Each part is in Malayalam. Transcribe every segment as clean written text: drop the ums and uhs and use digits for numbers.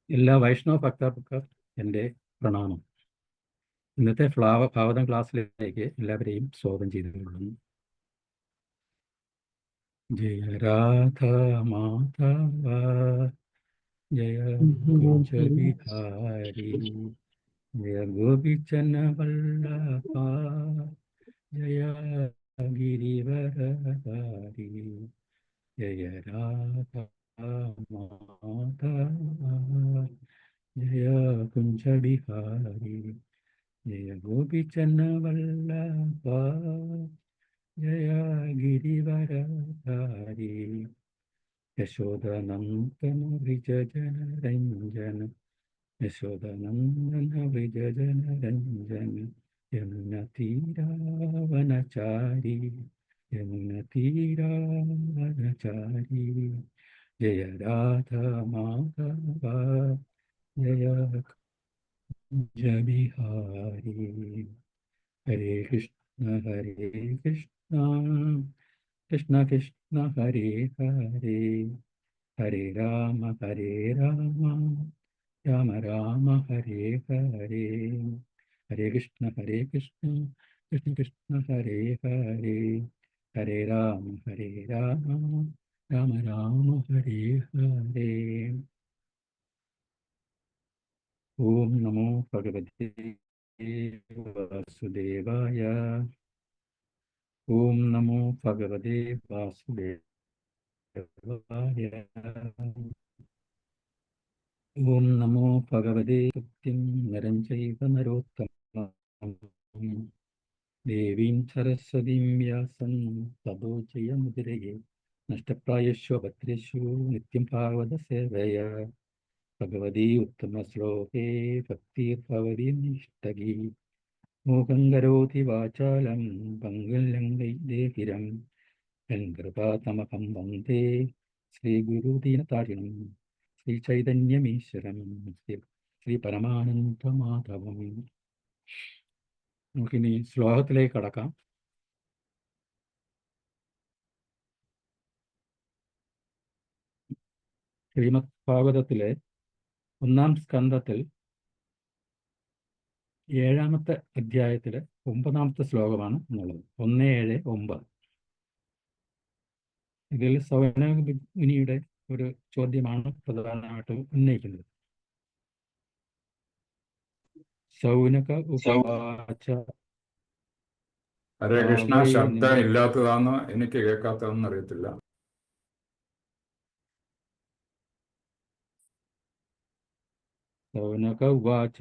എല്ലാ വൈഷ്ണവ ഭക്തർക്ക് എൻ്റെ പ്രണാമം. ഇന്നത്തെ ഭാഗവതം ക്ലാസ്സിലേക്ക് എല്ലാവരെയും സ്വാഗതം ചെയ്തുകൊള്ളുന്നു. ജയ രാധ മാധവ ജയ കുഞ്ച വിഹാരി ജയ ഗോപിചന വല്ലഭ ജയ ഗിരിവരധാരി ജയ രാധ മാധവ ജയ കുഞ്ച വിഹാരി ജയ ഗോപിചന വല്ലഭ ജയ ഗിരിവരധാരി യശോദനന്ദന വ്രജജനരഞ്ജന യശോദനന്ദന വ്രജജനരഞ്ജന യമുന തീരാവനചാരി യമുന തീരാവനചാരി ജയ രാധ മാധവ ജയ കുഞ്ച ബിഹാരി. ഹരേ കൃഷ്ണ കൃഷ്ണ കൃഷ്ണ ഹരേ ഹരേ ഹരേ രാമ രാമ രാമ ഹരേ ഹരേ ഹരേ കൃഷ്ണ കൃഷ്ണ കൃഷ്ണ ഹരേ ഹരേ ഹരേ രാമ രാമ രാമ ഹരേ ഹരേ. ഓം നമോ ഭഗവതേ വാസുദേവായ. ഓം നമോ ഭഗവതേ വാസുദേവായ. ഓം നമോ ഭഗവതേ സത്യം നരം ചൈവ നരോത്തമം ദേവീം സരസ്വതീം വ്യാസം തതോ ജയമുദിരയെ നഷ്ടപ്രായശ്വ ഭദ്രേഷു നിത്യം ഭാഗവത സേവയ ഭഗവതീ ഉത്തമ ശ്ലോകേ ഭക്തിർഭവതി നിഷ്ടകി മൂകം കരോതി വാചാലം പങ്കുലംഘിരം കൃപാതമഹം വന്ദേ ശ്രീഗുരുദീനതാരിണം ശ്രീ ചൈതന്യമീശ്വരം ശ്രീ പരമാനന്ദമാധവം. നമുക്കിനി ശ്ലോകത്തിലേക്ക് കടക്കാം. ശ്രീമദ് ഭാഗവതത്തിലെ 1-ാം സ്കന്ധത്തിൽ 7-ാമത്തെ അധ്യായത്തിലെ 9-ാമത്തെ ശ്ലോകമാണ് എന്നുള്ളത്. 1:7-9. ഇതിൽ സൗനകമുനിയുടെ ഒരു ചോദ്യമാണ് പ്രധാനമായിട്ടും ഉന്നയിക്കുന്നത്. സൗനക ഉവാച. ഹരേ കൃഷ്ണ. ശബ്ദം ഇല്ലാത്തതാണോ എനിക്ക് കേൾക്കാത്തതെന്ന് അറിയത്തില്ല. സൗനക ഉവാച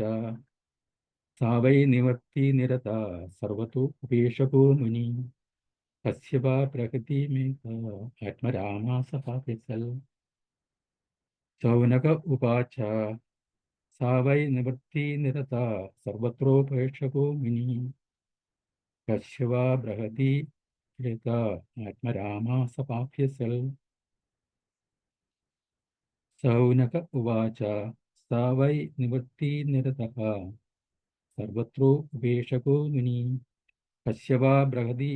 സാവൈ നിവർത്തി നിരത സർവതോ ഉപേക്ഷകോ മുനി തസ്യ വാ പ്രകൃതിമേത ആത്മരാമാസഹാസ്യൽ. സൗനക ഉവാച സാവൈ നിവർത്തി നിരത സർവത്രോപേക്ഷകോ മുനി തസ്യ വാ ബൃഹതീമേത ആത്മരാമാസഹാസ്യൽ. സൗനക ഉവാച സാവൈ നിവർത്തി നിരതഃ സർവത്രോ ഉപേക്ഷകോ മുനി തസ്യ വാ ബൃഹതി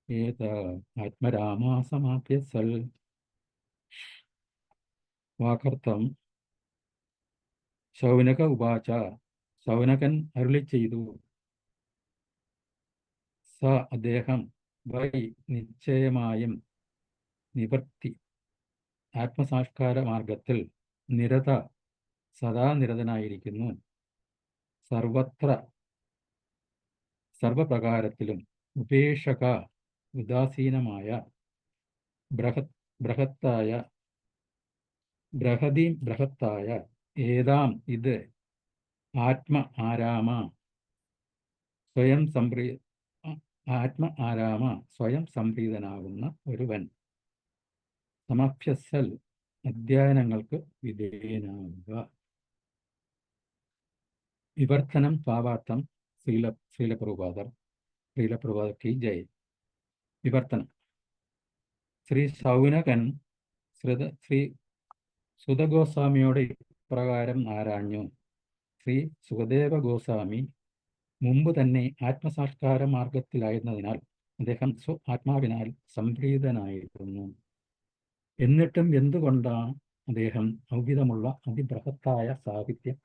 ഏത ആത്മരാമാസമാപ്യസൽ. വാക്കർത്ഥം: ശൗനക ഉവാച, ശൗനകൻ അരുളി ചെയ്തു, സ അദ്ദേഹം, വൈ നിശ്ചയമായും, നിവർത്തി ആത്മസാക്ഷാത്കാര മാർഗത്തിൽ, നിരത സദാ നിരതനായിരിക്കുന്നു, സർവത്ര സർവപ്രകാരത്തിലും, ഉപേക്ഷക ഉദാസീനമായ, ബൃഹത്തായ ഏതാം ഇത്, ആത്മ ആരാമ സ്വയം സംപ്രീതനാകുന്ന ഒരുവൻ, സമഭ്യസൽ അധ്യയനങ്ങൾക്ക് വിധേയനാവുക. വിവർത്തനം ഭാവാർത്ഥം ശ്രീലപ്രഭുപാദർ കി ജയ്. വിവർത്തനം: ശ്രീ ശൗനകൻ ശ്രീ സുതഗോസ്വാമിയോട് ഇപ്രകാരം ആരാഞ്ഞു. ശ്രീ സുഖദേവ ഗോസ്വാമി മുമ്പ് തന്നെ ആത്മസാക്ഷാത്കാര മാർഗത്തിലായിരുന്നതിനാൽ അദ്ദേഹം ആത്മാവിനാൽ സംപ്രീതനായിരുന്നു. എന്നിട്ടും എന്തുകൊണ്ടാണ് അദ്ദേഹം ഔചിതമുള്ള അതിബൃഹത്തായ സാഹിത്യം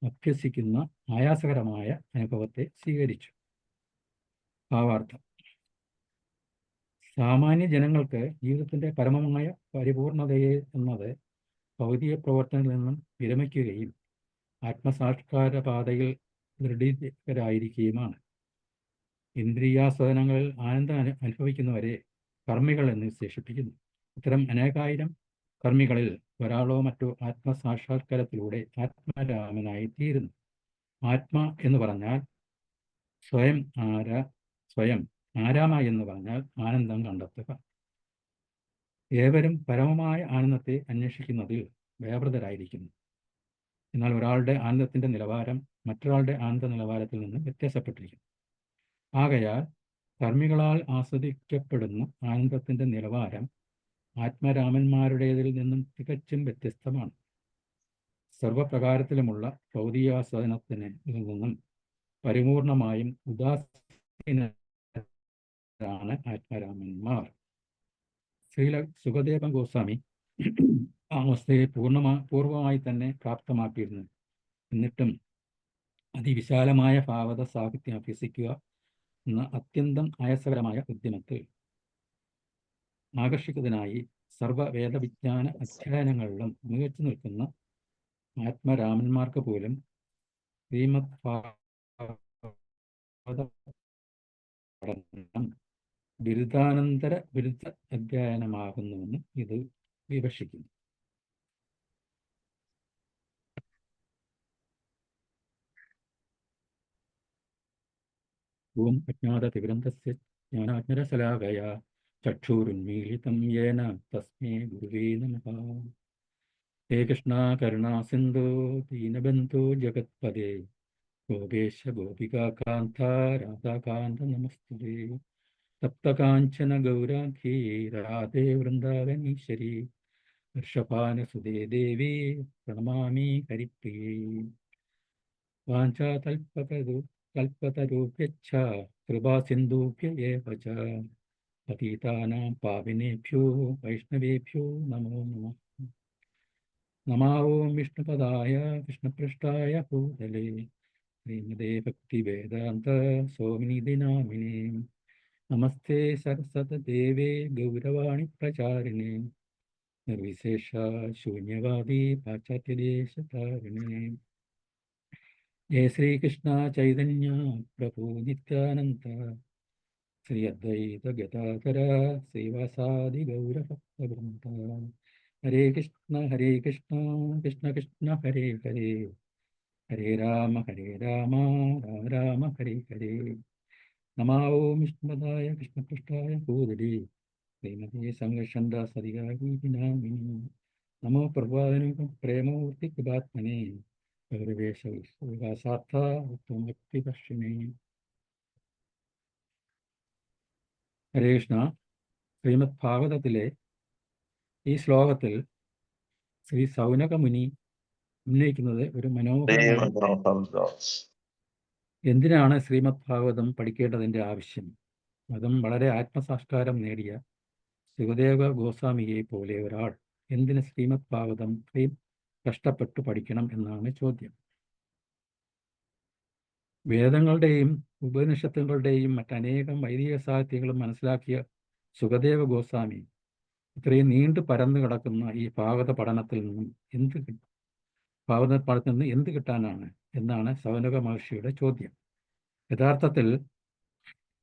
അഭ്യസിക്കുന്ന ആയാസകരമായ അനുഭവത്തെ സ്വീകരിച്ചു? ഭാവാർത്ഥം: സാമാന്യ ജനങ്ങൾക്ക് ജീവിതത്തിന്റെ പരമമായ പരിപൂർണതയെ എന്നത് ഭൗതിക പ്രവർത്തനങ്ങളിൽ നിന്നും വിരമിക്കുകയും ആത്മസാക്ഷാത്കാര പാതയിൽ ദൃഢീകരായിരിക്കുകയുമാണ്. ഇന്ദ്രിയാസ്വാദനങ്ങളിൽ ആനന്ദം അനുഭവിക്കുന്നവരെ കർമ്മികൾ എന്ന് വിശേഷിപ്പിക്കുന്നു. ഇത്തരം അനേകായിരം കർമ്മികളിൽ ഒരാളോ മറ്റോ ആത്മസാക്ഷാത്കാരത്തിലൂടെ ആത്മരാമനായി തീരുന്നു. ആത്മ എന്ന് പറഞ്ഞാൽ സ്വയം, ആരാമ എന്ന് പറഞ്ഞാൽ ആനന്ദം കണ്ടെത്തുക. ഏവരും പരമമായ ആനന്ദത്തെ അന്വേഷിക്കുന്നതിൽ വ്യാപൃതരായിരിക്കുന്നു. എന്നാൽ ഒരാളുടെ ആനന്ദത്തിന്റെ നിലവാരം മറ്റൊരാളുടെ ആനന്ദ നിലവാരത്തിൽ നിന്ന് വ്യത്യാസപ്പെട്ടിരിക്കുന്നു. ആകയാൽ കർമ്മികളാൽ ആസ്വദിക്കപ്പെടുന്ന ആനന്ദത്തിന്റെ നിലവാരം ആത്മരാമന്മാരുടേതിൽ നിന്നും തികച്ചും വ്യത്യസ്തമാണ്. സർവപ്രകാരത്തിലുമുള്ള ഭൗതികാസ്വാദനത്തിന് നിന്നും പരിപൂർണമായും ഉദാസീനരാണ് ആത്മരാമന്മാർ. ശ്രീല സുഖദേവ ഗോസ്വാമി ആ അവസ്ഥയെ പൂർവമായി തന്നെ പ്രാപ്തമാക്കിയിരുന്നു. എന്നിട്ടും അതിവിശാലമായ ഭാവത സാഹിത്യം അഭ്യസിക്കുക എന്ന അത്യന്തം ആയാസകരമായ ഉദ്യമത്തിൽ ആകർഷിക്കുന്നതിനായി സർവവേദവിജ്ഞാന അധ്യയനങ്ങളിലും മികച്ചു നിൽക്കുന്ന ആത്മരാമന്മാർക്ക് പോലും ശ്രീമദ് പഠനം ബിരുദ അധ്യയനമാകുന്നുവെന്ന് ഇത് വിവക്ഷിക്കുന്നു. ഓം അജ്ഞാതതിഗ്രന്ഥസ്യ ജ്ഞാനാജ്ഞരശലാകയാ ചക്ഷുരുന്മീലിതം യേന തസ്മൈ ഗുരുവേ നമഃ. ഹേ കൃഷ്ണ കരുണാ സിന്ധു ദീനബന്ധു ജഗത്പദേ ഗോപേശ ഗോപികാകാന്ത രാധാകാന്ത നമസ്തുതേ. തപ്തകാഞ്ചന ഗൗരാംഗീ രാധേ വൃന്ദാവനീശ്വരി ഹർഷഭാനുസുതേ ദേവി പ്രണമാമി ഹരിപ്രിയേ. കൽപ്പതരുഭ്യശ്ച കൃപാസിന്ധുഭ്യ ഏവ ച പതിതാനാം പാവനേഭ്യോ വൈഷ്ണവേഭ്യോ നമോ നമഃ. നമോ ഓം വിഷ്ണുപദായ കൃഷ്ണപൃഷ്ഠായ ഭൂതലേ ശ്രീമതേ ഭക്തിവേദാന്ത സ്വാമിനിധിനാമിനേ. നമസ്തേ സരസ്വതദേവേ ഗൗരവാണി പ്രചാരിണേ നിർവിശേഷ ശൂന്യവാദി പാശ്ചാത്യദേശതാരിണേ. ജയ ശ്രീകൃഷ്ണ ചൈതന്യ പ്രഭു നിത്യാനന്ദ ശ്രീ അദ്വൈത ഗദാധര ശ്രീവാസാദി ഗൗരഭക്തവൃന്ദ. ഹരേ കൃഷ്ണ കൃഷ്ണ കൃഷ്ണ ഹരേ ഹരേ ഹരേ രാമ രാമ രാമ ഹരേ ഹരേ. നമോ ഓം വിഷ്ണുപദായ കൃഷ്ണപൃഷ്ഠായ ഭൂതലേ ശ്രീമതേ സംഘർഷണ്ട സരികാഗീനാമിനി. നമോ പ്രഭാതന പ്രേമമൂർത്തി കൃപാത്മനെ ഗൗരവേശാർത്ഥാക്തിപശ്ചിമേ. ഹരേ കൃഷ്ണ. ശ്രീമദ് ഭാഗവതത്തിലെ ഈ ശ്ലോകത്തിൽ ശ്രീ സൗനക മുനി ഉന്നയിക്കുന്നത് ഒരു മനോഹരമായ എന്തിനാണ് ശ്രീമദ് ഭാഗവതം പഠിക്കേണ്ടതിൻ്റെ ആവശ്യം? അതും വളരെ ആത്മസാക്ഷാത്കാരം നേടിയ സുഖദേവ ഗോസ്വാമിയെ പോലെ ഒരാൾ എന്തിന് ശ്രീമദ് ഭാഗവതം ഇത്രയും കഷ്ടപ്പെട്ടു പഠിക്കണം എന്നാണ് ചോദ്യം. വേദങ്ങളുടെയും ഉപനിഷത്തുകളുടെയും മറ്റനേകം വൈദിക സാഹിത്യങ്ങളും മനസ്സിലാക്കിയ സുഖദേവ ഗോസ്വാമി ഇത്രയും നീണ്ടു പരന്നു കിടക്കുന്ന ഈ ഭാഗവത പഠനത്തിൽ നിന്നും എന്ത് കിട്ടാനാണ് എന്നാണ് സൗനക മഹർഷിയുടെ ചോദ്യം. യഥാർത്ഥത്തിൽ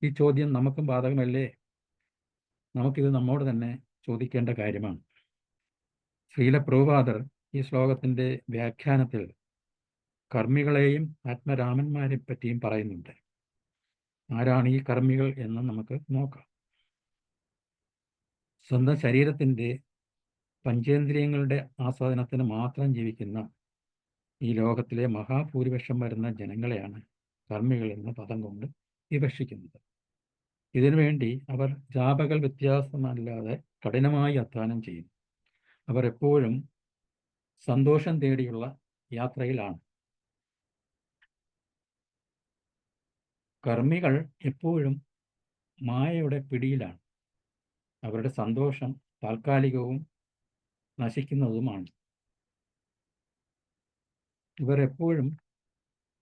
ഈ ചോദ്യം നമുക്കും ബാധകമല്ലേ? നമുക്കിത് നമ്മോട് തന്നെ ചോദിക്കേണ്ട കാര്യമാണ്. ശ്രീല പ്രഭുപാദർ ഈ ശ്ലോകത്തിൻ്റെ വ്യാഖ്യാനത്തിൽ കർമ്മികളെയും ആത്മരാമന്മാരെ പറ്റിയും പറയുന്നുണ്ട്. ആരാണ് ഈ കർമ്മികൾ എന്ന് നമുക്ക് നോക്കാം. സ്വന്തം ശരീരത്തിൻ്റെ പഞ്ചേന്ദ്രിയങ്ങളുടെ ആസ്വാദനത്തിന് മാത്രം ജീവിക്കുന്ന ഈ ലോകത്തിലെ മഹാഭൂരിപക്ഷം വരുന്ന ജനങ്ങളെയാണ് കർമ്മികൾ എന്ന പദം കൊണ്ട് വിവക്ഷിക്കുന്നത്. ഇതിനുവേണ്ടി അവർ ജാപകൾ വ്യത്യാസമല്ലാതെ കഠിനമായി അധ്വാനം ചെയ്യുന്നു. അവർ എപ്പോഴും സന്തോഷം തേടിയുള്ള യാത്രയിലാണ്. കർമ്മികൾ എപ്പോഴും മായയുടെ പിടിയിലാണ്. അവരുടെ സന്തോഷം താൽക്കാലികവും നശിക്കുന്നതുമാണ്. ഇവർ എപ്പോഴും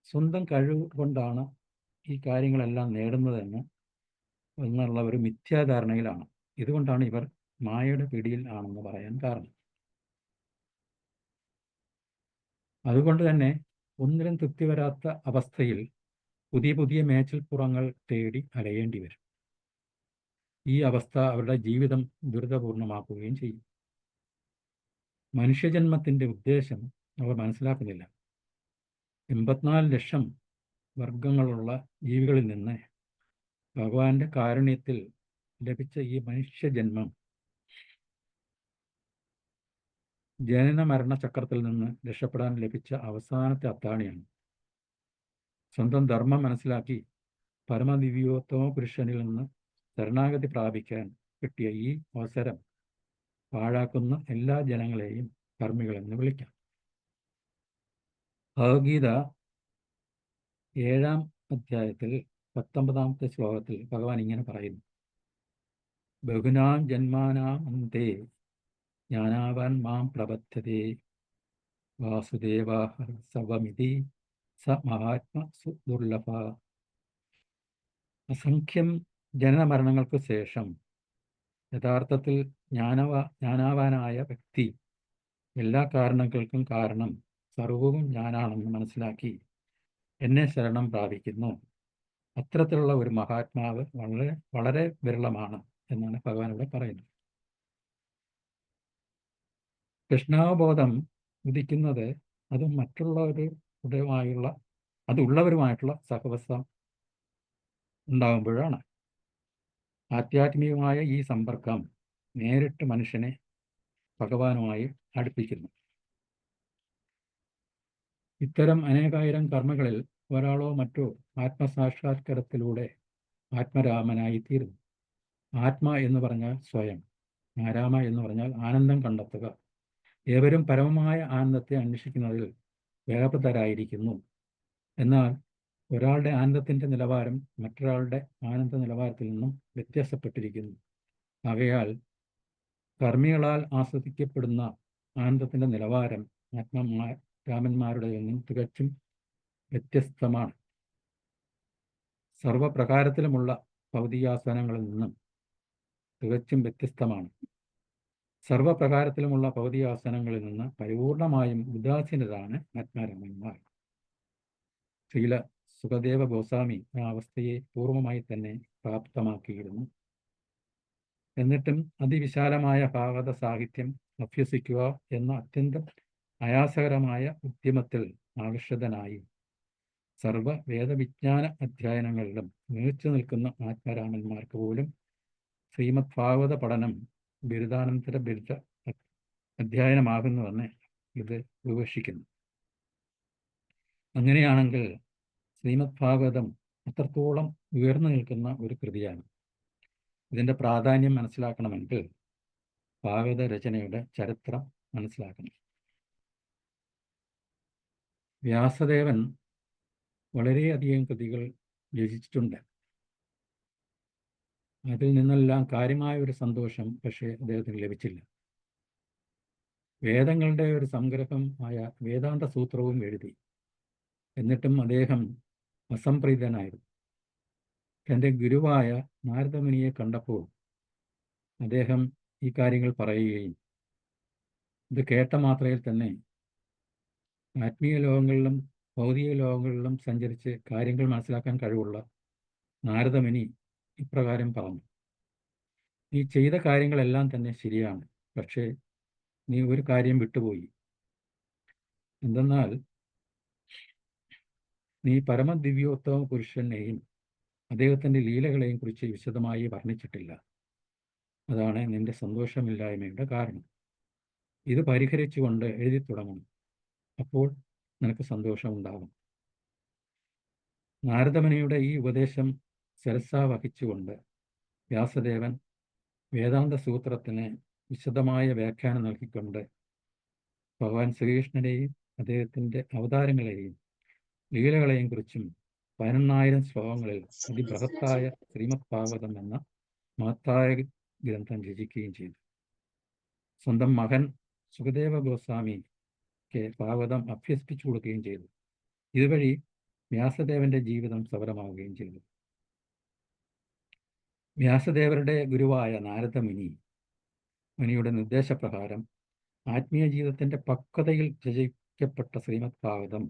സ്വന്തം കഴിവ് കൊണ്ടാണ് ഈ കാര്യങ്ങളെല്ലാം നേടുന്നതെന്ന് എന്നുള്ള ഒരു മിഥ്യാധാരണയിലാണ്. ഇതുകൊണ്ടാണ് ഇവർ മായയുടെ പിടിയിൽ ആണെന്ന് പറയാൻ കാരണം. അതുകൊണ്ട് തന്നെ ഒന്നിനും തൃപ്തി വരാത്ത അവസ്ഥയിൽ പുതിയ പുതിയ മേച്ചിൽപ്പുറങ്ങൾ തേടി അലയേണ്ടി വരും. ഈ അവസ്ഥ അവരുടെ ജീവിതം ദുരിതപൂർണമാക്കുകയും ചെയ്യും. മനുഷ്യജന്മത്തിൻ്റെ ഉദ്ദേശം അവർ മനസ്സിലാക്കുന്നില്ല. 84 ലക്ഷം വർഗങ്ങളുള്ള ജീവികളിൽ നിന്ന് ഭഗവാന്റെ കാരുണ്യത്തിൽ ലഭിച്ച ഈ മനുഷ്യജന്മം ജനന മരണചക്രത്തിൽ നിന്ന് രക്ഷപ്പെടാൻ ലഭിച്ച അവസാനത്തെ അത്താണിയാണ്. സ്വന്തം ധർമ്മം മനസ്സിലാക്കി പരമദിവ്യോത്തമ പുരുഷനിൽ നിന്ന് ശരണാഗതി പ്രാപിക്കാൻ കിട്ടിയ ഈ അവസരം പാഴാക്കുന്ന എല്ലാ ജനങ്ങളെയും കർമ്മികളെന്ന് വിളിക്കാം. ഭഗവത്ഗീത 7-ാം അധ്യായത്തിൽ 19-ാമത്തെ ശ്ലോകത്തിൽ ഭഗവാൻ ഇങ്ങനെ പറയുന്നു: ബഹുനാം ജന്മാനാം അന്തേ ജ്ഞാനാവാൻ മാം പ്രപദ്ധ്യതേ വാസുദേവാഹ സർവമിതി സ മഹാത്മ സുദുർലഭ. അസംഖ്യം ജനനമരണങ്ങൾക്ക് ശേഷം യഥാർത്ഥത്തിൽ ജ്ഞാനാവാനായ വ്യക്തി എല്ലാ കാരണങ്ങൾക്കും കാരണം സർവവും ഞാനാണെന്ന് മനസ്സിലാക്കി എന്നെ ശരണം പ്രാപിക്കുന്നു. അത്തരത്തിലുള്ള ഒരു മഹാത്മാവ് വളരെ വളരെ വിരളമാണ് എന്നാണ് ഭഗവാൻ ഇവിടെ പറയുന്നത്. കൃഷ്ണാവബോധം ഉദിക്കുന്നത് അത് അതുള്ളവരുമായിട്ടുള്ള സഹവാസം ഉണ്ടാകുമ്പോഴാണ്. ആധ്യാത്മികമായ ഈ സമ്പർക്കം നേരിട്ട് മനുഷ്യനെ ഭഗവാനുമായി അടുപ്പിക്കുന്നു. ഇത്തരം അനേകായിരം കർമ്മങ്ങളിൽ ഒരാളോ മറ്റോ ആത്മസാക്ഷാത്കാരത്തിലൂടെ ആത്മരാമനായി തീരുന്നു. ആത്മ എന്ന് പറഞ്ഞാൽ സ്വയം, ആരാമ എന്ന് പറഞ്ഞാൽ ആനന്ദം കണ്ടെത്തുക. ഏവരും പരമമായ ആനന്ദത്തെ അന്വേഷിക്കുന്നതിൽ വ്യാപൃതരായിരിക്കുന്നു. എന്നാൽ ഒരാളുടെ ആനന്ദത്തിൻ്റെ നിലവാരം മറ്റൊരാളുടെ ആനന്ദ നിലവാരത്തിൽ നിന്നും വ്യത്യാസപ്പെട്ടിരിക്കുന്നു. ആകയാൽ കർമ്മികളാൽ ആസ്വദിക്കപ്പെടുന്ന ആനന്ദത്തിൻ്റെ നിലവാരം രാമന്മാരുടെ നിന്നും തികച്ചും വ്യത്യസ്തമാണ്. സർവപ്രകാരത്തിലുമുള്ള ഭൗതികാസ്വാദനങ്ങളിൽ നിന്നും തികച്ചും വ്യത്യസ്തമാണ്. സർവപ്രകാരത്തിലുമുള്ള ഭൗതികാസ്വാദനങ്ങളിൽ നിന്ന് പരിപൂർണമായും ഉദാസീനരാണ് ആത്മാരാമന്മാർ. ശ്രീല സുഖദേവ ഗോസ്വാമി ആ അവസ്ഥയെ പൂർണ്ണമായി തന്നെ പ്രാപ്തമാക്കിയിരുന്നു. എന്നിട്ടും അതിവിശാലമായ ഭാഗവത സാഹിത്യം അഭ്യസിക്കുക എന്ന അത്യന്തം ആയാസകരമായ ഉദ്യമത്തിൽ ആകർഷിതനായി സർവ വേദവിജ്ഞാന അധ്യയനങ്ങളിലും മികച്ചു നിൽക്കുന്ന ആത്മാരാമന്മാർക്ക് പോലും ശ്രീമദ് ഭാഗവത പഠനം ബിരുദാനന്തര ബിരുദ അധ്യയനമാകുന്നുവെന്ന് ഇത് വിവക്ഷിക്കുന്നു. അങ്ങനെയാണെങ്കിൽ ശ്രീമദ് ഭാഗവതം അത്രത്തോളം ഉയർന്നു നിൽക്കുന്ന ഒരു കൃതിയാണ്. ഇതിൻ്റെ പ്രാധാന്യം മനസ്സിലാക്കണമെങ്കിൽ ഭാഗവത രചനയുടെ ചരിത്രം മനസ്സിലാക്കണം. വ്യാസദേവൻ വളരെയധികം കൃതികൾ രചിച്ചിട്ടുണ്ട്. അതിൽ നിന്നെല്ലാം കാര്യമായ ഒരു സന്തോഷം പക്ഷേ അദ്ദേഹത്തിന് ലഭിച്ചില്ല. വേദങ്ങളുടെ ഒരു സംഗ്രഹം ആയ വേദാന്ത സൂത്രവും എഴുതി. എന്നിട്ടും അദ്ദേഹം അസംപ്രീതനായിരുന്നു. തൻ്റെ ഗുരുവായ നാരദമുനിയെ കണ്ടപ്പോൾ അദ്ദേഹം ഈ കാര്യങ്ങൾ പറയുകയും ഇത് കേട്ട മാത്രയിൽ തന്നെ ആത്മീയ ലോകങ്ങളിലും ഭൗതിക ലോകങ്ങളിലും സഞ്ചരിച്ച് കാര്യങ്ങൾ മനസ്സിലാക്കാൻ കഴിവുള്ള നാരദമുനി ഇപ്രകാരം പറഞ്ഞു: നീ ചെയ്ത കാര്യങ്ങളെല്ലാം തന്നെ ശരിയാണ്, പക്ഷേ നീ ഒരു കാര്യം വിട്ടുപോയി. എന്തെന്നാൽ നീ പരമദിവ്യോത്തമ പുരുഷനെയും അദ്ദേഹത്തിൻ്റെ ലീലകളെയും കുറിച്ച് വിശദമായി വർണ്ണിച്ചിട്ടില്ല. അതാണ് നിന്റെ സന്തോഷമില്ലായ്മയുടെ കാരണം. ഇത് പരിഹരിച്ചുകൊണ്ട് എഴുതി തുടങ്ങണം. അപ്പോൾ നിനക്ക് സന്തോഷമുണ്ടാകും. നാരദമുനിയുടെ ഈ ഉപദേശം ശിരസാ വഹിച്ചുകൊണ്ട് വ്യാസദേവൻ വേദാന്ത സൂത്രത്തിന് വിശദമായ വ്യാഖ്യാനം നൽകിക്കൊണ്ട് ഭഗവാൻ ശ്രീകൃഷ്ണനെയും അദ്ദേഹത്തിൻ്റെ അവതാരങ്ങളെയും ലീലകളെയും കുറിച്ചും 11,000 ശ്ലോകങ്ങളിൽ അതിബൃഹത്തായ ശ്രീമദ് ഭാഗവതം എന്ന മഹത്തായ ഗ്രന്ഥം രചിക്കുകയും ചെയ്തു. സ്വന്തം മകൻ സുഖദേവ ഗോസ്വാമിക്ക് ഭാഗവതം അഭ്യസിപ്പിച്ചു കൊടുക്കുകയും ചെയ്തു. ഇതുവഴി വ്യാസദേവന്റെ ജീവിതം സഫലമാവുകയും ചെയ്തു. വ്യാസദേവരുടെ ഗുരുവായ നാരദ മുനിയുടെ നിർദ്ദേശപ്രകാരം ആത്മീയ ജീവിതത്തിന്റെ പക്വതയിൽ രചിക്കപ്പെട്ട ശ്രീമദ് ഭാഗവതം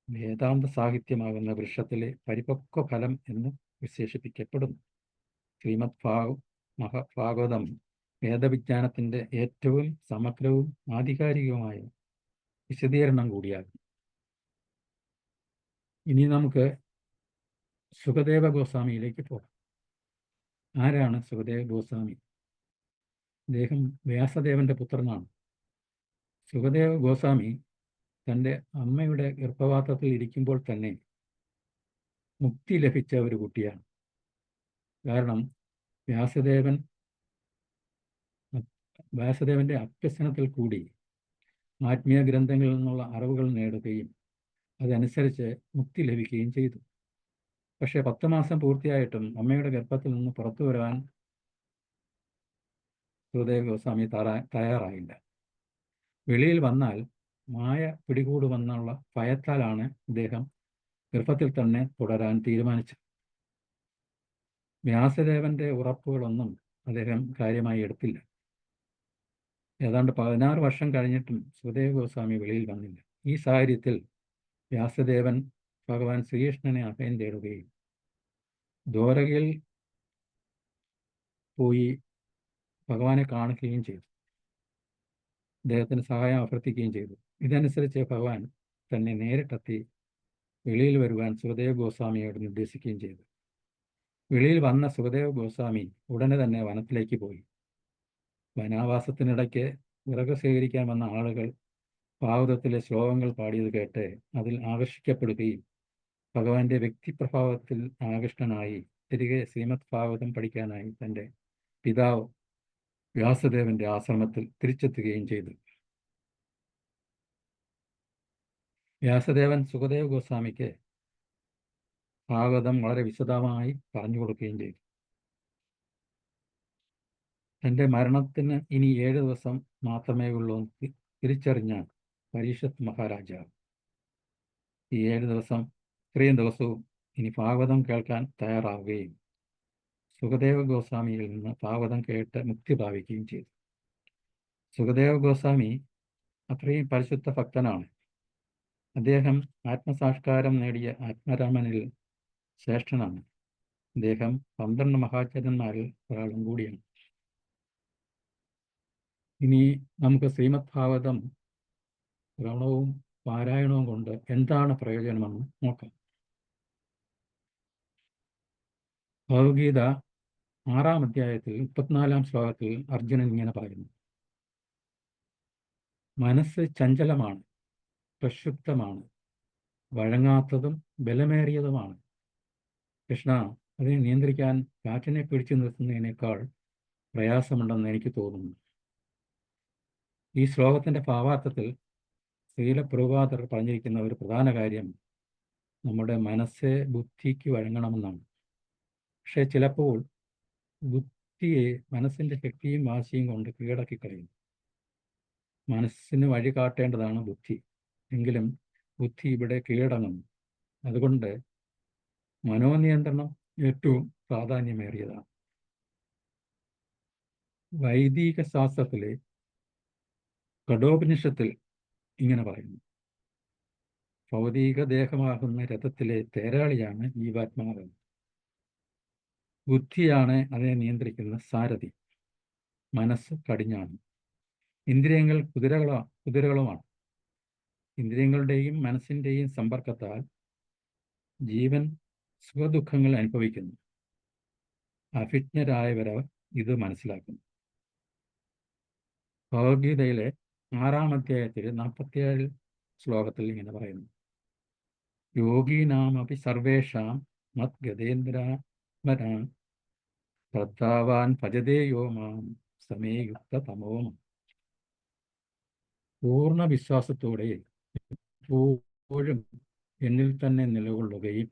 വേദാന്ത സാഹിത്യമാകുന്ന വൃക്ഷത്തിലെ പരിപക്വ ഫലം എന്ന് വിശേഷിപ്പിക്കപ്പെടുന്നു. ശ്രീമദ് ഭാഗവതം വേദവിജ്ഞാനത്തിന്റെ ഏറ്റവും സമഗ്രവും ആധികാരികവുമായ വിശദീകരണം കൂടിയാകും. ഇനി നമുക്ക് സുഖദേവ ഗോസ്വാമിയിലേക്ക് പോകാം. ആരാണ് സുഖദേവ ഗോസ്വാമി? അദ്ദേഹം വ്യാസദേവന്റെ പുത്രനാണ്. സുഖദേവ ഗോസ്വാമി തൻ്റെ അമ്മയുടെ ഗർഭപാത്രത്തിൽ ഇരിക്കുമ്പോൾ തന്നെ മുക്തി ലഭിച്ച ഒരു കുട്ടിയാണ്. കാരണം വ്യാസദേവന്റെ അഭ്യസനത്തിൽ കൂടി ആത്മീയ ഗ്രന്ഥങ്ങളിൽ നിന്നുള്ള അറിവുകൾ നേടുകയും അതനുസരിച്ച് മുക്തി ലഭിക്കുകയും ചെയ്തു. പക്ഷേ 10 മാസം പൂർത്തിയായിട്ടും അമ്മയുടെ ഗർഭത്തിൽ നിന്ന് പുറത്തു വരാൻ സുഖദേവ ഗോസ്വാമി തയ്യാറായില്ല. വെളിയിൽ വന്നാൽ മായ പിടികൂടുമെന്നുള്ള ഭയത്താലാണ് അദ്ദേഹം ഗർഭത്തിൽ തന്നെ തുടരാൻ തീരുമാനിച്ചത്. വ്യാസദേവന്റെ ഉറപ്പുകളൊന്നും അദ്ദേഹം കാര്യമായി എടുത്തില്ല. ഏതാണ്ട് 16 വർഷം കഴിഞ്ഞിട്ടും സുഖദേവ ഗോസ്വാമി വെളിയിൽ വന്നില്ല. ഈ സാഹചര്യത്തിൽ വ്യാസദേവൻ ഭഗവാൻ ശ്രീകൃഷ്ണനെ അഭയം തേടുകയും ദ്വാരകയിൽ പോയി ഭഗവാനെ കാണുകയും ചെയ്തു. അദ്ദേഹത്തിന് സഹായം അഭ്യർത്ഥിക്കുകയും ചെയ്തു. ഇതനുസരിച്ച് ഭഗവാൻ തന്നെ നേരിട്ടെത്തി വെളിയിൽ വരുവാൻ സുഖദേവ ഗോസ്വാമിയോട് നിർദ്ദേശിക്കുകയും ചെയ്തു. വെളിയിൽ വന്ന സുഖദേവ ഗോസ്വാമി ഉടനെ തന്നെ വനത്തിലേക്ക് പോയി. വനാവാസത്തിനിടയ്ക്ക് വിറക് ശേഖരിക്കാൻ വന്ന ആളുകൾ ഭാഗവതത്തിലെ ശ്ലോകങ്ങൾ പാടിയത് കേട്ട് അതിൽ ആകർഷിക്കപ്പെടുകയും ഭഗവാന്റെ വ്യക്തിപ്രഭാവത്തിൽ ആകൃഷ്ടനായി തിരികെ ശ്രീമദ് ഭാഗവതം പഠിക്കാനായി തൻ്റെ പിതാവ് വ്യാസദേവന്റെ ആശ്രമത്തിൽ തിരിച്ചെത്തുകയും ചെയ്തു. വ്യാസദേവൻ സുഖദേവ ഗോസ്വാമിക്ക് ഭാഗവതം വളരെ വിശദമായി പറഞ്ഞു കൊടുക്കുകയും ചെയ്തു. തൻ്റെ മരണത്തിന് ഇനി 7 ദിവസം മാത്രമേ ഉള്ളൂ തിരിച്ചറിഞ്ഞ പരീക്ഷത്ത് മഹാരാജാവ് ഈ 7 ദിവസം ഇത്രയും ദിവസവും ഇനി ഭാഗവതം കേൾക്കാൻ തയ്യാറാവുകയും സുഖദേവ ഗോസ്വാമിയിൽ നിന്ന് ഭാഗവതം കേട്ട് മുക്തി പ്രാപിക്കുകയും ചെയ്തു. സുഖദേവ ഗോസ്വാമി അത്രയും പരിശുദ്ധ ഭക്തനാണ്. അദ്ദേഹം ആത്മസാക്ഷാത്കാരം നേടിയ ആത്മരാമനിൽ ശ്രേഷ്ഠനാണ്. അദ്ദേഹം 12 മഹാചരന്മാരിൽ ഒരാളും കൂടിയാണ്. ഇനി നമുക്ക് ശ്രീമദ് ഭാഗവതം ശ്രവണവും പാരായണവും കൊണ്ട് എന്താണ് പ്രയോജനമെന്ന് നോക്കാം. ഭഗവത്ഗീത 6-ാം അധ്യായത്തിൽ 34-ാം ശ്ലോകത്തിൽ അർജുനൻ ഇങ്ങനെ പറയുന്നു: മനസ്സ് ചഞ്ചലമാണ്, പ്രക്ഷുബ്ധമാണ്, വഴങ്ങാത്തതും ബലമേറിയതുമാണ്. കൃഷ്ണ, അതിനെ നിയന്ത്രിക്കാൻ കാറ്റിനെ പിടിച്ചു നിർത്തുന്നതിനേക്കാൾ പ്രയാസമുണ്ടെന്ന് എനിക്ക് തോന്നുന്നു. ഈ ശ്ലോകത്തിൻ്റെ ഭാവാർത്ഥത്തിൽ ശ്രീല പ്രഭുപാദർ പറഞ്ഞിരിക്കുന്ന ഒരു പ്രധാന കാര്യം നമ്മുടെ മനസ്സ് ബുദ്ധിക്ക് വഴങ്ങണമെന്നാണ്. പക്ഷേ ചിലപ്പോൾ ബുദ്ധിയെ മനസ്സിൻ്റെ ശക്തിയും വാശിയും കൊണ്ട് കീഴടക്കി കളയും. മനസ്സിന് വഴി കാട്ടേണ്ടതാണ് ബുദ്ധി. എങ്കിലും ബുദ്ധി ഇവിടെ കീഴടങ്ങുന്നു. അതുകൊണ്ട് മനോനിയന്ത്രണം ഏറ്റവും പ്രാധാന്യമേറിയതാണ്. വൈദിക ശാസ്ത്രത്തിലെ കഠോപനിഷത്തിൽ ഇങ്ങനെ പറയുന്നു: ഭൗതിക ദേഹമാകുന്ന രഥത്തിലെ തേരാളിയാണ് ജീവാത്മാവ്. ബുദ്ധിയാണ് അതിനെ നിയന്ത്രിക്കുന്ന സാരഥി. മനസ്സ് കടിഞ്ഞാണ്. ഇന്ദ്രിയങ്ങൾ കുതിരകളുമാണ്. ഇന്ദ്രിയങ്ങളുടെയും മനസ്സിൻ്റെയും സമ്പർക്കത്താൽ ജീവൻ സുഖദുഃഖങ്ങൾ അനുഭവിക്കുന്നു. അഭിജ്ഞരായവർ ഇത് മനസ്സിലാക്കുന്നു. ഭഗവത്ഗീതയിലെ 6-ാം അധ്യായത്തിൽ 47 ശ്ലോകത്തിൽ ഇങ്ങനെ പറയുന്നു: യോഗീനാമപി സർവേഷാം മത് ഗതേന്ദ്രാത്മനാ ശ്രദ്ധാവാൻ ഭജതേ യോ മാം സമേ യുക്ത തമോമ. പൂർണ്ണ വിശ്വാസത്തോടെ എപ്പോഴും എന്നിൽ തന്നെ നിലകൊള്ളുകയും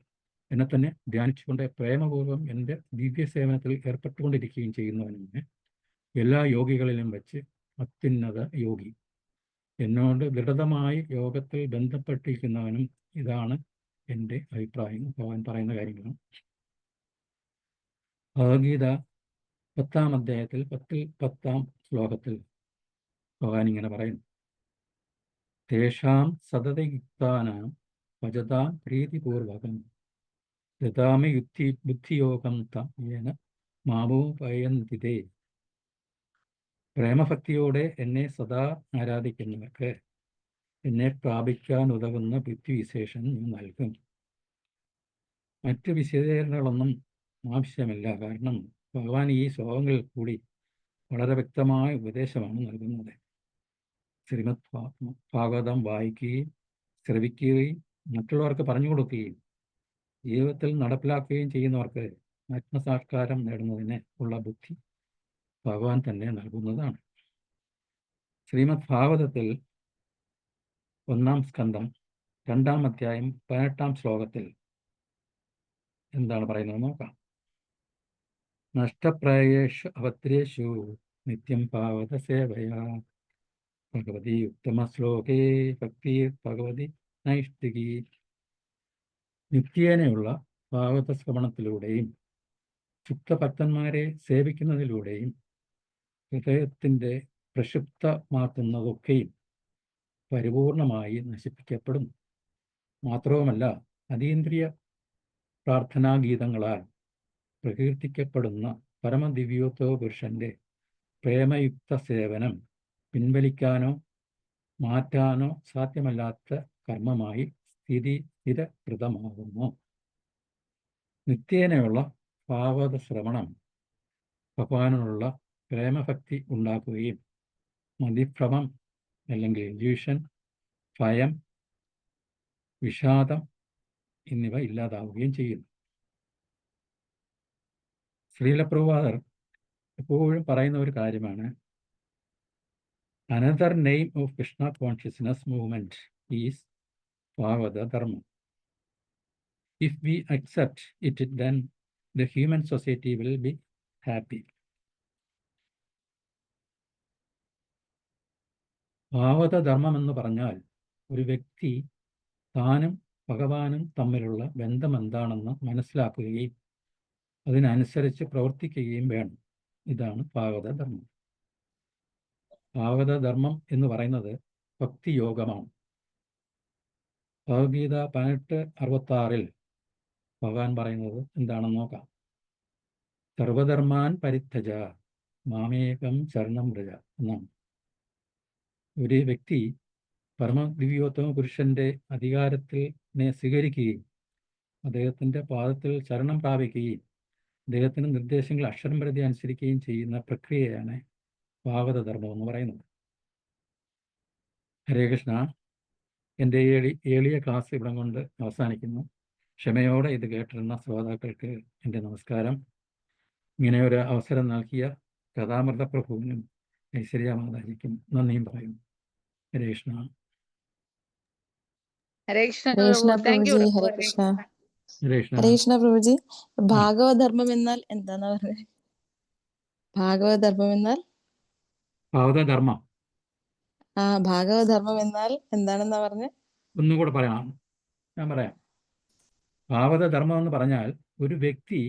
എന്നെ തന്നെ ധ്യാനിച്ചുകൊണ്ട് പ്രേമപൂർവ്വം എൻ്റെ ദിവ്യസേവനത്തിൽ ഏർപ്പെട്ടുകൊണ്ടിരിക്കുകയും ചെയ്യുന്നവന് എല്ലാ യോഗികളിലും വെച്ച് അത്യുന്നത യോഗി. എന്നോട് ദൃഢമായി യോഗത്തിൽ ബന്ധപ്പെട്ടിരിക്കുന്നവനും ഇതാണ് എൻ്റെ അഭിപ്രായം. ഭഗവാൻ പറയുന്ന കാര്യങ്ങളാണ്. ഭഗവത്ഗീത 10-ാം അധ്യായത്തിൽ 10-ാം ശ്ലോകത്തിൽ ഭഗവാൻ ഇങ്ങനെ പറയുന്നു: തേഷാം സതതയുക്താനാം ഭജതാം പ്രീതിപൂർവകം ദദാമി ബുദ്ധിയോഗം തേന മാമോപയന്തിതേ. പ്രേമഭക്തിയോടെ എന്നെ സദാ ആരാധിക്കുന്നവർക്ക് എന്നെ പ്രാപിക്കാൻ ഉതകുന്ന ബുദ്ധിവിശേഷം ഞാൻ നൽകും. മറ്റ് വിശദീകരണങ്ങളൊന്നും ആവശ്യമില്ല. കാരണം ഭഗവാൻ ഈ ശ്ലോകങ്ങളിൽ കൂടി വളരെ വ്യക്തമായ ഉപദേശമാണ് നൽകുന്നത്. ശ്രീമദ് ഭാഗവതം വായിക്കുകയും ശ്രവിക്കുകയും മറ്റുള്ളവർക്ക് പറഞ്ഞു കൊടുക്കുകയും ജീവിതത്തിൽ നടപ്പിലാക്കുകയും ചെയ്യുന്നവർക്ക് ആത്മസാക്ഷാത്കാരം നേടുന്നതിന് ഉള്ള ബുദ്ധി ഭഗവാൻ തന്നെ നൽകുന്നതാണ്. ശ്രീമദ് ഭാഗവതത്തിൽ 1-ാം സ്കന്ധം 2-ാം അധ്യായം 18-ാം ശ്ലോകത്തിൽ എന്താണ് പറയുന്നത് നോക്കാം. നഷ്ടപ്രായേഷു അഭദ്രേഷു നിത്യം ഭാഗവത സേവയാ ഭഗവതി ഉത്തമ ശ്ലോകേ ഭക്തി ഭഗവതി നൈഷ്ഠികി. നിത്യേനയുള്ള ഭാഗവത ശ്രവണത്തിലൂടെയും ചുക്തഭക്തന്മാരെ സേവിക്കുന്നതിലൂടെയും ഹൃദയത്തിൻ്റെ പ്രക്ഷുബ്ധമാക്കുന്നതൊക്കെയും പരിപൂർണമായി നശിപ്പിക്കപ്പെടുന്നു. മാത്രവുമല്ല, അതീന്ദ്രിയ പ്രാർത്ഥനാഗീതങ്ങളാൽ പ്രകീർത്തിക്കപ്പെടുന്ന പരമദിവ്യോത്തമ പുരുഷന്റെ പ്രേമയുക്ത സേവനം പിൻവലിക്കാനോ മാറ്റാനോ സാധ്യമല്ലാത്ത കർമ്മമായി സ്ഥിരകൃതമാകുന്നു. നിത്യേനയുള്ള ഭാഗവത ശ്രവണം ഭഗവാനുള്ള പ്രേമഭക്തി ഉണ്ടാക്കുകയും മതിഭ്രമം അല്ലെങ്കിൽ ഇല്യൂഷൻ, ഭയം, വിഷാദം എന്നിവ ഇല്ലാതാവുകയും ചെയ്യുന്നു. ശ്രീലപ്രഭുപാദർ എപ്പോഴും പറയുന്ന ഒരു കാര്യമാണ്, another name of Krishna consciousness movement is Bhagavata dharmam. If we accept it, then the human society will be happy. ഭാഗവത ധർമ്മം എന്ന് പറഞ്ഞാൽ ഒരു വ്യക്തി താനും ഭഗവാനും തമ്മിലുള്ള ബന്ധം എന്താണെന്ന് മനസ്സിലാക്കുകയും അതിനനുസരിച്ച് പ്രവർത്തിക്കുകയും വേണം. ഇതാണ് ഭാഗവത ധർമ്മം. ഭാഗവത ധർമ്മം എന്ന് പറയുന്നത് ഭക്തിയോഗമാണ്. ഭഗവത്ഗീത 18:66 ഭഗവാൻ പറയുന്നത് എന്താണെന്ന് നോക്കാം. സർവധർമാൻ പരിത്യജ മാമേകം ശരണം വ്രജ എന്നാണ്. ഒരു വ്യക്തി പരമദിവ്യോത്തമ പുരുഷന്റെ അധികാരത്തിനെ സ്വീകരിക്കുകയും അദ്ദേഹത്തിൻ്റെ പാദത്തിൽ ശരണം പ്രാപിക്കുകയും അദ്ദേഹത്തിൻ്റെ നിർദ്ദേശങ്ങൾ അക്ഷരം പ്രതി അനുസരിക്കുകയും ചെയ്യുന്ന പ്രക്രിയയാണ് ഭാഗവത ധർമ്മം എന്ന് പറയുന്നത്. ഹരേ കൃഷ്ണ. എൻ്റെ എളിയ ക്ലാസ് ഇവിടം കൊണ്ട് അവസാനിക്കുന്നു. ക്ഷമയോടെ ഇത് കേട്ടിരുന്ന ശ്രോതാക്കൾക്ക് എൻ്റെ നമസ്കാരം. ഇങ്ങനെ ഒരു അവസരം നൽകിയ കഥാമൃത പ്രഭുവിനും ഐശ്വര്യ മാതാജിക്കും നന്ദിയും പറയുന്നു. ഹരേ കൃഷ്ണ. ഹരേ കൃഷ്ണ ഹരേ കൃഷ്ണ പ്രഭു. Thank U പ്രഭുജി. പ്രഭു. ഹരേ ഹരേ കൃഷ്ണ. കൃഷ്ണ. ഹരേ കൃഷ്ണ. ഹരേ കൃഷ്ണ പ്രഭുജി. ഭാഗവതധർമ്മം എന്നാൽ എന്താന്നാ പറഞ്ഞത്? ഭാഗവതധർമ്മം എന്നാൽ ഭാഗവതധർമ്മം ഭാഗവതധർമ്മം എന്നാൽ എന്താണെന്നാ പറഞ്ഞത്? ഒന്നുകൂടെ പറയണം. ഞാൻ പറയാം. ഭാഗവതധർമ്മം എന്ന് പറഞ്ഞാൽ ഒരു വ്യക്തി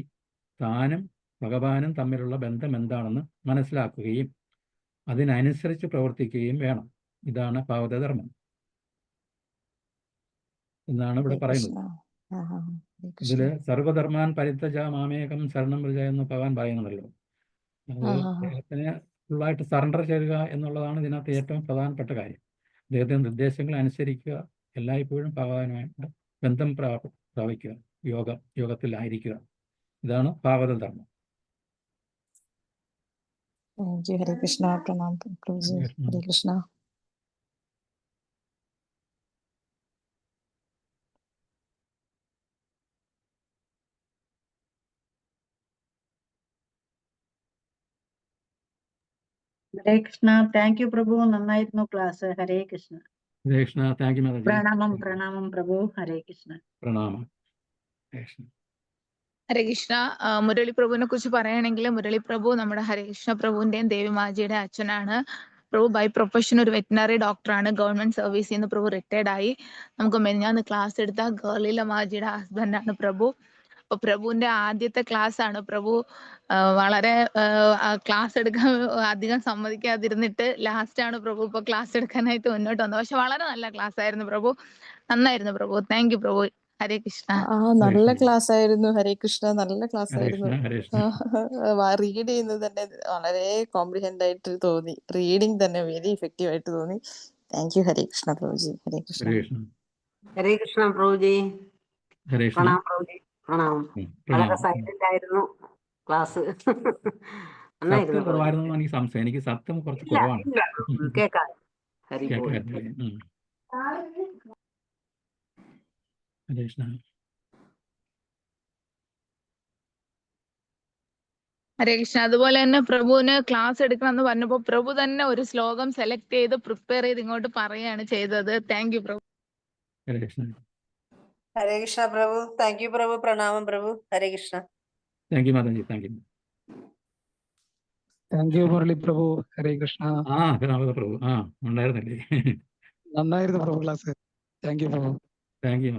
താനും ഭഗവാനും തമ്മിലുള്ള ബന്ധം എന്താണെന്ന് മനസ്സിലാക്കുകയും അതിനനുസരിച്ച് പ്രവർത്തിക്കുകയും വേണം. ഇതാണ് ഭാഗവതധർമ്മം എന്നാണ് ഇവിടെ ഹരേ പറയുന്നത്. കൃഷ്ണ. ഹരേ ഇതിൽ കൃഷ്ണ. സർവധർമാൻ പരിത്യജ മാമേകം ശരണം വ്രജ എന്ന് ഭഗവാൻ പറയുന്നുണ്ടല്ലോ. അത് അദ്ദേഹത്തിന് ഫുള്ളായിട്ട് സറണ്ടർ ചെയ്യുക എന്നുള്ളതാണ് ഇതിനകത്ത് ഏറ്റവും പ്രധാനപ്പെട്ട കാര്യം. അദ്ദേഹത്തിൻ്റെ നിർദ്ദേശങ്ങൾ അനുസരിക്കുക, എല്ലായ്പ്പോഴും ഭഗവാനുമായിട്ട് ബന്ധം പ്രാപിക്കുക, യോഗത്തിലായിരിക്കുക. ഇതാണ് ഭാഗവതധർമ്മം. Thank you. ഹരേ കൃഷ്ണ. പ്രണാം പ്രഭുജി. ഹരേ കൃഷ്ണ. ഹരേ കൃഷ്ണ. താങ്ക് യു പ്രഭു. നന്നായിരുന്നു class. Hare Krishna. Hare Krishna. Thank you മാതാജി. പ്രണാമം പ്രഭു. ഹരേ കൃഷ്ണ. പ്രണാമം. ഹരേ കൃഷ്ണ. ഹരേ കൃഷ്ണ. മുരളി പ്രഭുവിനെ കുറിച്ച് പറയുകയാണെങ്കിൽ മുരളി പ്രഭു നമ്മുടെ ഹരേ കൃഷ്ണ പ്രഭുവിന്റെയും ദേവി മാജിയുടെ അച്ഛനാണ്. പ്രഭു ബൈ പ്രൊഫഷൻ ഒരു വെറ്റിനറി ഡോക്ടറാണ്. ഗവൺമെന്റ് സർവീസിൽ നിന്ന് പ്രഭു റിട്ടയർഡ് ആയി. നമുക്ക് മെനിഞ്ഞാന്ന് ക്ലാസ് എടുത്ത ഗേളില മാജിയുടെ ഹസ്ബൻഡാണ് പ്രഭു. അപ്പൊ പ്രഭുവിന്റെ ആദ്യത്തെ ക്ലാസ് ആണ്. പ്രഭു വളരെ ക്ലാസ് എടുക്കാൻ അധികം സമ്മതിക്കാതിരുന്നിട്ട് ലാസ്റ്റ് ആണ് പ്രഭു ഇപ്പൊ ക്ലാസ് എടുക്കാനായിട്ട് മുന്നോട്ട് വന്നത്. പക്ഷെ വളരെ നല്ല ക്ലാസ് ആയിരുന്നു പ്രഭു. നന്നായിരുന്നു പ്രഭു. താങ്ക് യു പ്രഭു. ഹരേ കൃഷ്ണ. നല്ല കൃഷ്ണ. ക്ലാസ് ആയിരുന്നു ഹരേ കൃഷ്ണ. നല്ല ക്ലാസ് ഹരേ ആയിരുന്നു. കൃഷ്ണ, ഹരേ കൃഷ്ണ. റീഡ് ചെയ്യുന്നത് തന്നെ വളരെ കോംപ്രിഹെൻഡ് ആയിട്ട് തോന്നി. റീഡിങ് തന്നെ വെരി ഇഫക്റ്റീവ് ആയിട്ട് തോന്നി. Thank you Hare Krishna പ്രഭുജി. ഹരേ കൃഷ്ണ. ഹരേ കൃഷ്ണ. ഹരേ കൃഷ്ണ പ്രഭുജി. ഹരേ കൃഷ്ണ. പ്രണാം പ്രഭുജി. പ്രണാം. വളരെ പ്രണാം. സൈലന്റ് ആയിരുന്നു ക്ലാസ്. സത്യം നന്നായിരുന്നു പ്രഭുജി. കുറവായിരുന്നു എനിക്ക് സംശയം. എനിക്ക് സത്യം കുറച്ച് ഇല്ല കുറവാണ്. ഇല്ല കേക്കാം. ഹരി ബോൾ. കേൾക്കാൻ. ഹരേ കൃഷ്ണ. ഹരേ കൃഷ്ണ. അതുപോലെ തന്നെ പ്രഭുവിന് ക്ലാസ് എടുക്കണം എന്ന് പറഞ്ഞപ്പോ പ്രഭു തന്നെ ഒരു ശ്ലോകം സെലക്ട് ചെയ്ത് പ്രിപ്പയർ ചെയ്ത് ഇങ്ങോട്ട് പറയുകയാണ് ചെയ്തത്. താങ്ക് യു പ്രഭു. ഹരേ കൃഷ്ണ. ഹരേ കൃഷ്ണ പ്രഭു. താങ്ക് യു പ്രഭു. പ്രണാമം പ്രഭു. ഹരേ കൃഷ്ണ. താങ്ക് യു മാതാജി. Thank you. Thank you Murali പ്രഭു. ഹരേ കൃഷ്ണ. നാമത പ്രഭു. ഉണ്ടായിരുന്നല്ലേ. നന്നായിരുന്നു പ്രഭു ക്ലാസ്. താങ്ക് യു പ്രഭു. Thank you.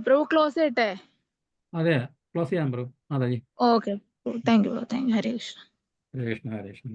പ്രഭു ക്ലോസ് ചെയ്യട്ടെ? അതെ, ക്ലോസ് ചെയ്യാൻ പ്രഭു മാതാജി. Okay. Thank you. Thank you. Hare Krishna. Hare Krishna, Hare Krishna.